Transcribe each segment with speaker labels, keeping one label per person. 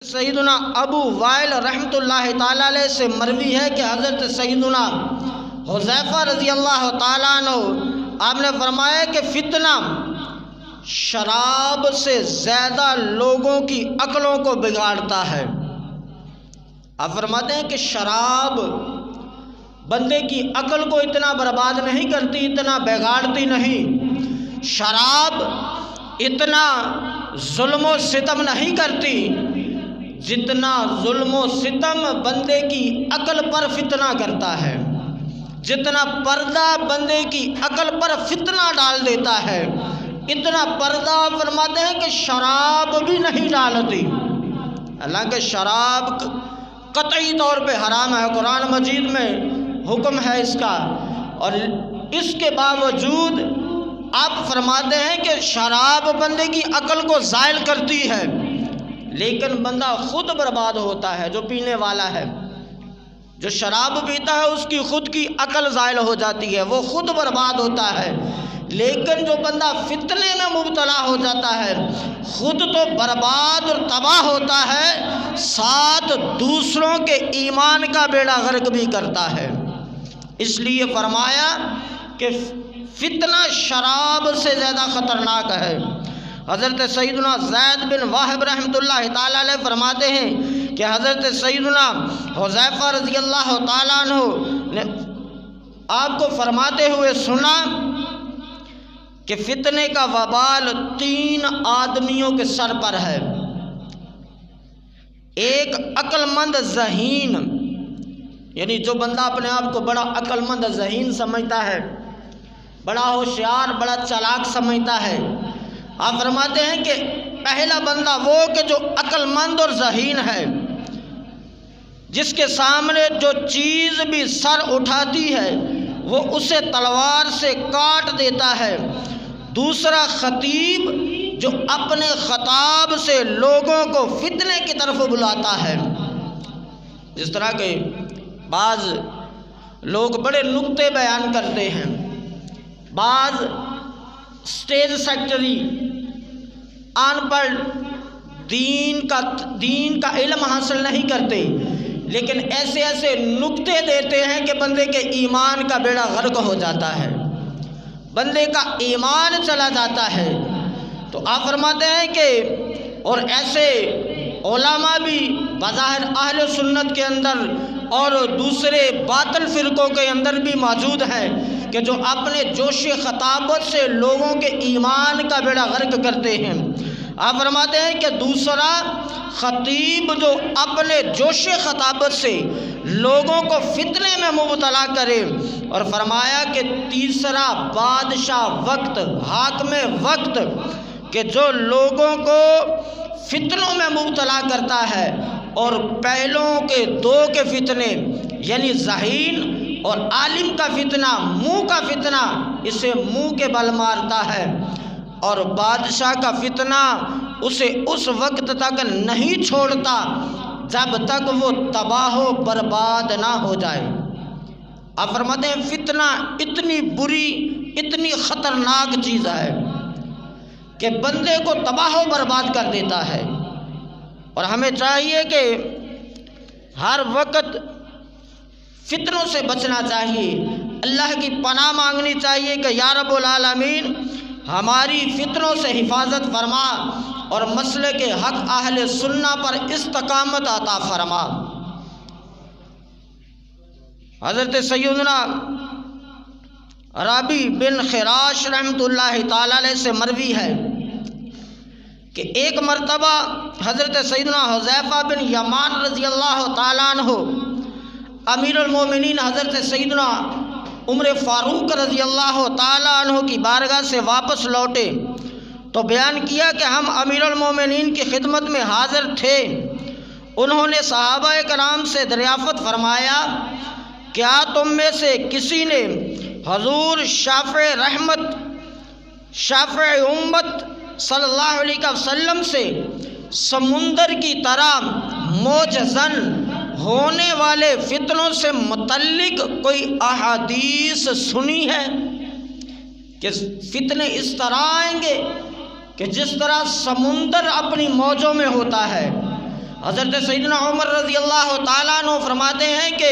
Speaker 1: سیدنا ابو وائل رحمۃ اللہ تعالیٰ علیہ سے مروی ہے کہ حضرت سیدنا حذیفہ رضی اللہ تعالیٰ عنہ آپ نے فرمایا کہ فتنہ شراب سے زیادہ لوگوں کی عقلوں کو بگاڑتا ہے۔ آپ فرماتے ہیں کہ شراب بندے کی عقل کو اتنا برباد نہیں کرتی، اتنا بگاڑتی نہیں۔ شراب اتنا ظلم و ستم نہیں کرتی جتنا ظلم و ستم بندے کی عقل پر فتنہ کرتا ہے، جتنا پردہ بندے کی عقل پر فتنہ ڈال دیتا ہے، اتنا پردہ فرماتے ہیں کہ شراب بھی نہیں ڈالتی۔ حالانکہ شراب قطعی طور پہ حرام ہے، قرآن مجید میں حکم ہے اس کا، اور اس کے باوجود آپ فرماتے ہیں کہ شراب بندے کی عقل کو زائل کرتی ہے، لیکن بندہ خود برباد ہوتا ہے۔ جو پینے والا ہے، جو شراب پیتا ہے، اس کی خود کی عقل زائل ہو جاتی ہے، وہ خود برباد ہوتا ہے۔ لیکن جو بندہ فتنے میں مبتلا ہو جاتا ہے، خود تو برباد اور تباہ ہوتا ہے، ساتھ دوسروں کے ایمان کا بیڑا غرق بھی کرتا ہے۔ اس لیے فرمایا کہ فتنہ شراب سے زیادہ خطرناک ہے۔ حضرت سیدنا زید بن واہب رحمۃ اللہ تعالیٰ علیہ فرماتے ہیں کہ حضرت سیدنا حذیفہ رضی اللہ تعالیٰ عنہ نے آپ کو فرماتے ہوئے سنا کہ فتنے کا وبال 3 آدمیوں کے سر پر ہے۔ ایک عقل مند ذہین، یعنی جو بندہ اپنے آپ کو بڑا عقل مند ذہین سمجھتا ہے، بڑا ہوشیار، بڑا چالاک سمجھتا ہے، آپ فرماتے ہیں کہ پہلا بندہ وہ کہ جو عقل مند اور ذہین ہے، جس کے سامنے جو چیز بھی سر اٹھاتی ہے وہ اسے تلوار سے کاٹ دیتا ہے۔ دوسرا خطیب جو اپنے خطاب سے لوگوں کو فتنے کی طرف بلاتا ہے۔ جس طرح کہ بعض لوگ بڑے نکتے بیان کرتے ہیں، بعض اسٹیج سیکٹری ان پڑھ دین کا علم حاصل نہیں کرتے، لیکن ایسے ایسے نکتے دیتے ہیں کہ بندے کے ایمان کا بیڑا غرق ہو جاتا ہے، بندے کا ایمان چلا جاتا ہے۔ تو آپ فرماتے ہیں کہ اور ایسے علماء بھی بظاہر اہل سنت کے اندر اور دوسرے باطل فرقوں کے اندر بھی موجود ہیں کہ جو اپنے جوش خطابت سے لوگوں کے ایمان کا بیڑا غرق کرتے ہیں۔ آپ فرماتے ہیں کہ دوسرا خطیب جو اپنے جوش خطابت سے لوگوں کو فتنے میں مبتلا کرے، اور فرمایا کہ تیسرا بادشاہ وقت، حاکم وقت، کہ جو لوگوں کو فتنوں میں مبتلا کرتا ہے، اور پہلوں کے 2 کے فتنے یعنی ذہین اور عالم کا فتنہ، منہ کا فتنہ، اسے منہ کے بل مارتا ہے، اور بادشاہ کا فتنہ اسے اس وقت تک نہیں چھوڑتا جب تک وہ تباہ و برباد نہ ہو جائے۔ آپ فرماتے ہیں فتنہ اتنی بری، اتنی خطرناک چیز ہے کہ بندے کو تباہ و برباد کر دیتا ہے، اور ہمیں چاہیے کہ ہر وقت فتنوں سے بچنا چاہیے، اللہ کی پناہ مانگنی چاہیے کہ یا رب العالمین ہماری فتنوں سے حفاظت فرما اور مسلک حق اہل سنہ پر استقامت عطا فرما۔ حضرت سیدنا ربیع بن خراش رحمۃ اللہ تعالیٰ علیہ سے مروی ہے کہ ایک مرتبہ حضرت سیدنا حذیفہ بن یمان رضی اللہ تعالیٰ عنہ امیر المومنین حضرت سیدنا عمر فاروق رضی اللہ تعالیٰ عنہ کی بارگاہ سے واپس لوٹے تو بیان کیا کہ ہم امیر المومنین کی خدمت میں حاضر تھے۔ انہوں نے صحابہ کرام سے دریافت فرمایا، کیا تم میں سے کسی نے حضور شافع رحمت، شافع امت صلی اللہ علیہ وسلم سے سمندر کی طرح موج زن ہونے والے فتنوں سے متعلق کوئی احادیث سنی ہے کہ فتنے اس طرح آئیں گے کہ جس طرح سمندر اپنی موجوں میں ہوتا ہے، حضرت سیدنا عمر رضی اللہ تعالیٰ عنہ فرماتے ہیں کہ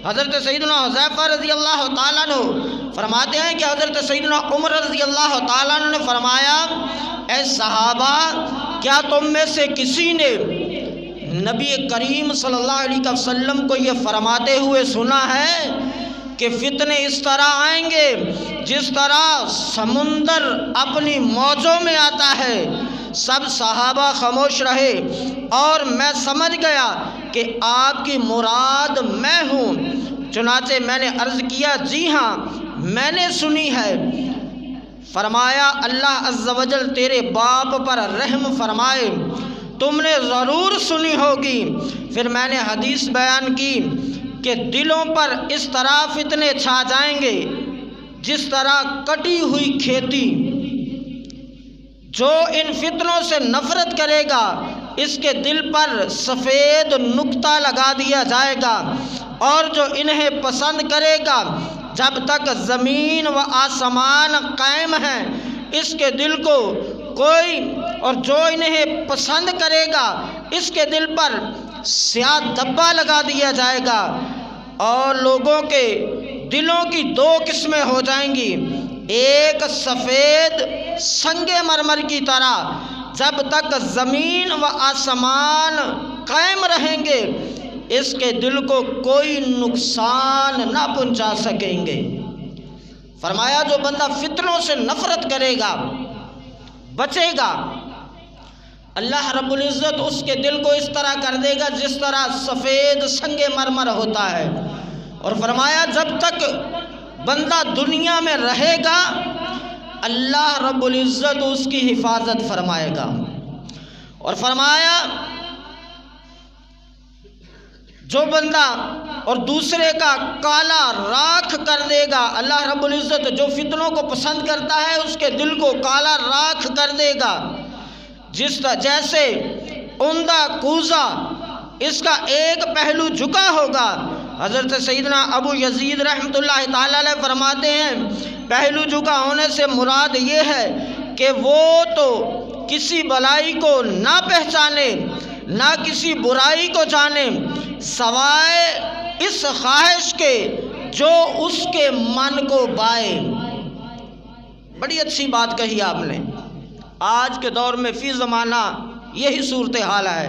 Speaker 1: حضرت سیدنا حذیفہ رضی اللہ تعالیٰ عنہ فرماتے ہیں کہ حضرت سیدنا عمر رضی اللہ تعالیٰ عنہ نے فرمایا، اے صحابہ، کیا تم میں سے کسی نے نبی کریم صلی اللہ علیہ وسلم کو یہ فرماتے ہوئے سنا ہے کہ فتنے اس طرح آئیں گے جس طرح سمندر اپنی موجوں میں آتا ہے؟ سب صحابہ خاموش رہے اور میں سمجھ گیا کہ آپ کی مراد میں ہوں، چنانچہ میں نے عرض کیا، جی ہاں میں نے سنی ہے۔ فرمایا، اللہ عز و جل تیرے باپ پر رحم فرمائے، تم نے ضرور سنی ہوگی۔ پھر میں نے حدیث بیان کی کہ دلوں پر اس طرح فتنے چھا جائیں گے جس طرح کٹی ہوئی کھیتی۔ جو ان فتنوں سے نفرت کرے گا اس کے دل پر سفید نقطہ لگا دیا جائے گا، اور جو انہیں پسند کرے گا جب تک زمین و آسمان قائم ہیں اس کے دل کو کوئی، اور جو انہیں پسند کرے گا اس کے دل پر سیاہ دھبا لگا دیا جائے گا۔ اور لوگوں کے دلوں کی دو قسمیں ہو جائیں گی، ایک سفید سنگ مرمر کی طرح، جب تک زمین و آسمان قائم رہیں گے اس کے دل کو کوئی نقصان نہ پہنچا سکیں گے۔ فرمایا، جو بندہ فتنوں سے نفرت کرے گا، بچے گا، اللہ رب العزت اس کے دل کو اس طرح کر دے گا جس طرح سفید سنگ مرمر ہوتا ہے۔ اور فرمایا، جب تک بندہ دنیا میں رہے گا اللہ رب العزت اس کی حفاظت فرمائے گا۔ اور فرمایا، جو بندہ اور دوسرے کا کالا راکھ کر دے گا، اللہ رب العزت جو فتنوں کو پسند کرتا ہے اس کے دل کو کالا راکھ کر دے گا، جیسے عمدہ کوزہ اس کا ایک پہلو جھکا ہوگا۔ حضرت سیدنا ابو یزید رحمۃ اللہ تعالی علیہ فرماتے ہیں، پہلو جھکا ہونے سے مراد یہ ہے کہ وہ تو کسی بلائی کو نہ پہچانے نہ کسی برائی کو جانے سوائے اس خواہش کے جو اس کے من کو بائے۔ بڑی اچھی بات کہی آپ نے۔ آج کے دور میں فی زمانہ یہی صورتحال ہے۔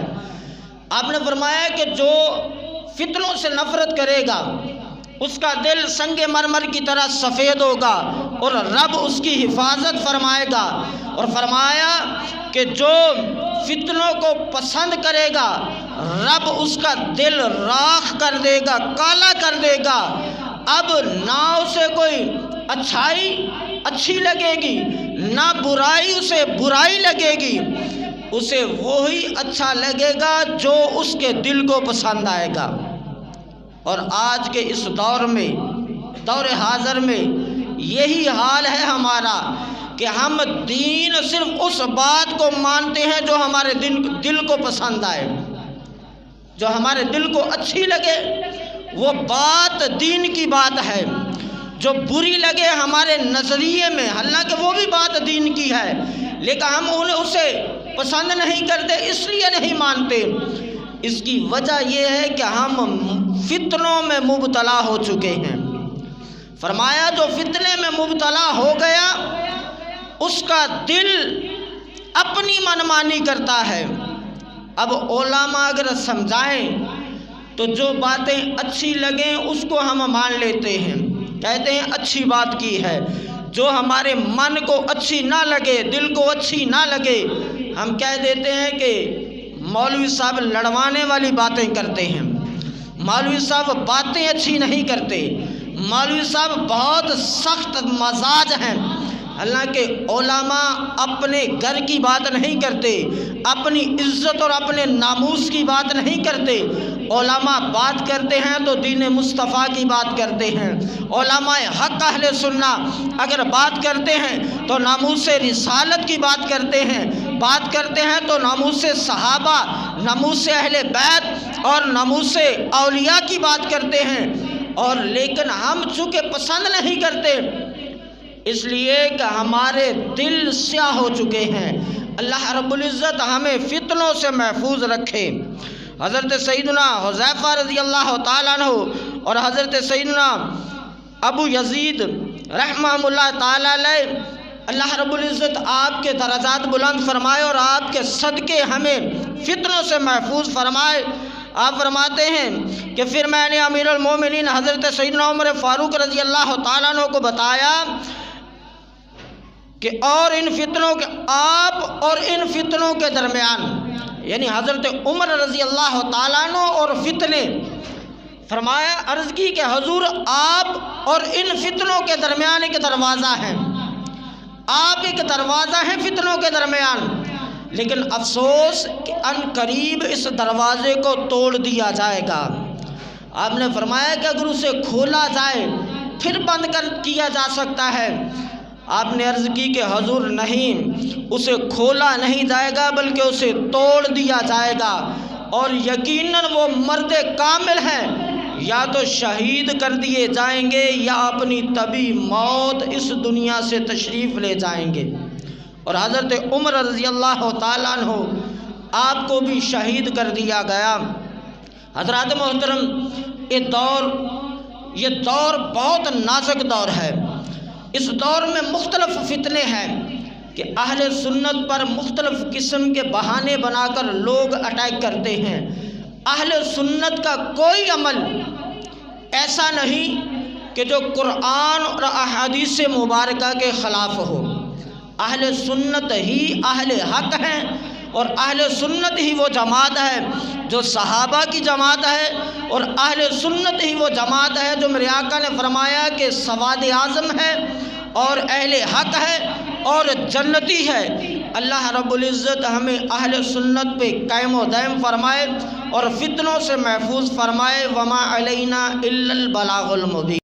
Speaker 1: آپ نے فرمایا کہ جو فتنوں سے نفرت کرے گا اس کا دل سنگ مرمر کی طرح سفید ہوگا اور رب اس کی حفاظت فرمائے گا۔ اور فرمایا کہ جو فتنوں کو پسند کرے گا رب اس کا دل راکھ کر دے گا، کالا کر دے گا۔ اب نہ اسے کوئی اچھائی اچھی لگے گی نہ برائی اسے برائی لگے گی، اسے وہی اچھا لگے گا جو اس کے دل کو پسند آئے گا۔ اور آج کے اس دور میں، دور حاضر میں یہی حال ہے ہمارا کہ ہم دین صرف اس بات کو مانتے ہیں جو ہمارے دل کو پسند آئے، جو ہمارے دل کو اچھی لگے وہ بات دین کی بات ہے، جو بری لگے ہمارے نظریے میں حالانکہ وہ بھی بات دین کی ہے لیکن ہم انہیں اسے پسند نہیں کرتے، اس لیے نہیں مانتے۔ اس کی وجہ یہ ہے کہ ہم فتنوں میں مبتلا ہو چکے ہیں۔ فرمایا، جو فتنے میں مبتلا ہو گیا اس کا دل اپنی منمانی کرتا ہے۔ اب علماء اگر سمجھائیں تو جو باتیں اچھی لگیں اس کو ہم مان لیتے ہیں، کہتے ہیں اچھی بات کی ہے۔ جو ہمارے من کو اچھی نہ لگے، دل کو اچھی نہ لگے، ہم کہہ دیتے ہیں کہ مولوی صاحب لڑوانے والی باتیں کرتے ہیں، مولوی صاحب باتیں اچھی نہیں کرتے، مولوی صاحب بہت سخت مزاج ہیں۔ حالانکہ علماء اپنے گھر کی بات نہیں کرتے، اپنی عزت اور اپنے ناموس کی بات نہیں کرتے۔ علماء بات کرتے ہیں تو دین مصطفیٰ کی بات کرتے ہیں۔ علماء حق اہل سنت اگر بات کرتے ہیں تو ناموس رسالت کی بات کرتے ہیں، بات کرتے ہیں تو ناموس صحابہ، ناموس اہل بیت اور ناموس اولیاء کی بات کرتے ہیں۔ اور لیکن ہم چونکہ پسند نہیں کرتے اس لیے کہ ہمارے دل سیاہ ہو چکے ہیں، اللہ رب العزت ہمیں فتنوں سے محفوظ رکھے۔ حضرت سیدنا حذیفہ رضی اللہ تعالیٰ عنہ اور حضرت سیدنا ابو یزید رحمہ اللہ تعالیٰ علیہ، اللہ رب العزت آپ کے درجات بلند فرمائے اور آپ کے صدقے ہمیں فتنوں سے محفوظ فرمائے۔ آپ فرماتے ہیں کہ پھر میں نے امیر المومنین حضرت سیدنا عمر فاروق رضی اللہ تعالیٰ عنہ کو بتایا کہ اور ان فتنوں کے درمیان، یعنی حضرت عمر رضی اللہ تعالیٰ عنہ اور فتنے، فرمایا عرض کی کہ حضور آپ اور ان فتنوں کے درمیان ایک دروازہ ہے، آپ ایک دروازہ ہیں فتنوں کے درمیان، لیکن افسوس کہ ان قریب اس دروازے کو توڑ دیا جائے گا۔ آپ نے فرمایا کہ اگر اسے کھولا جائے پھر بند کیا جا سکتا ہے۔ آپ نے عرض کی کہ حضور نہیں، اسے کھولا نہیں جائے گا بلکہ اسے توڑ دیا جائے گا، اور یقیناً وہ مرد کامل ہیں، یا تو شہید کر دیے جائیں گے یا اپنی طبی موت اس دنیا سے تشریف لے جائیں گے۔ اور حضرت عمر رضی اللہ تعالیٰ عنہ آپ کو بھی شہید کر دیا گیا۔ حضرات محترم، یہ دور بہت نازک دور ہے۔ اس دور میں مختلف فتنے ہیں کہ اہل سنت پر مختلف قسم کے بہانے بنا کر لوگ اٹیک کرتے ہیں۔ اہل سنت کا کوئی عمل ایسا نہیں کہ جو قرآن اور احادیث مبارکہ کے خلاف ہو۔ اہل سنت ہی اہل حق ہیں، اور اہل سنت ہی وہ جماعت ہے جو صحابہ کی جماعت ہے، اور اہل سنت ہی وہ جماعت ہے جو میرے آقا نے فرمایا کہ سواد اعظم ہے اور اہل حق ہے اور جنتی ہے۔ اللہ رب العزت ہمیں اہل سنت پہ قائم و دائم فرمائے اور فتنوں سے محفوظ فرمائے۔ وما علینا الا البلاغ المبین۔